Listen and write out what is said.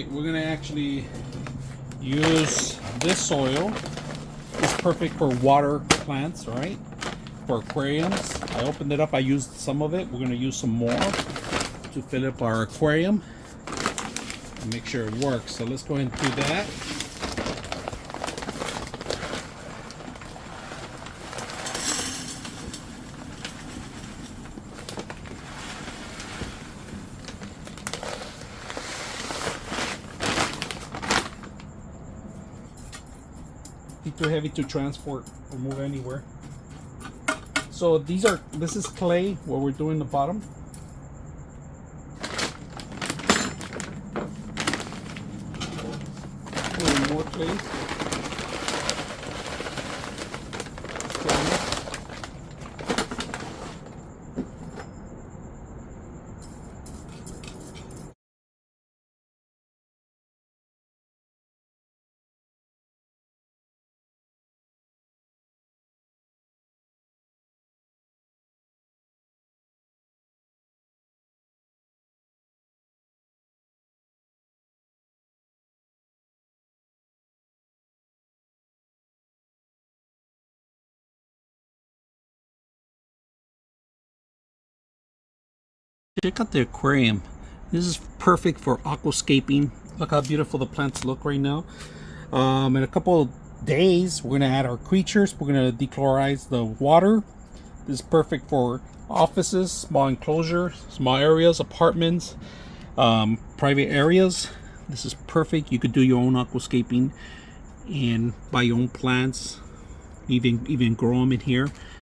we're gonna actually use this soil. It's perfect for water plants, right? For aquariums. I opened it up, I used some of it. We're gonna use some more to fill up our aquarium and make sure it works. So let's go ahead and do that. Too heavy to transport or move anywhere. So this is clay, what we're doing the bottom. A little more clay. Check out the aquarium. This is perfect for aquascaping. Look how beautiful the plants look right now. In a couple of days, we're gonna add our creatures. We're gonna dechlorize the water. This is perfect for offices, small enclosures, small areas, apartments, private areas. This is perfect. You could do your own aquascaping and buy your own plants, even grow them in here.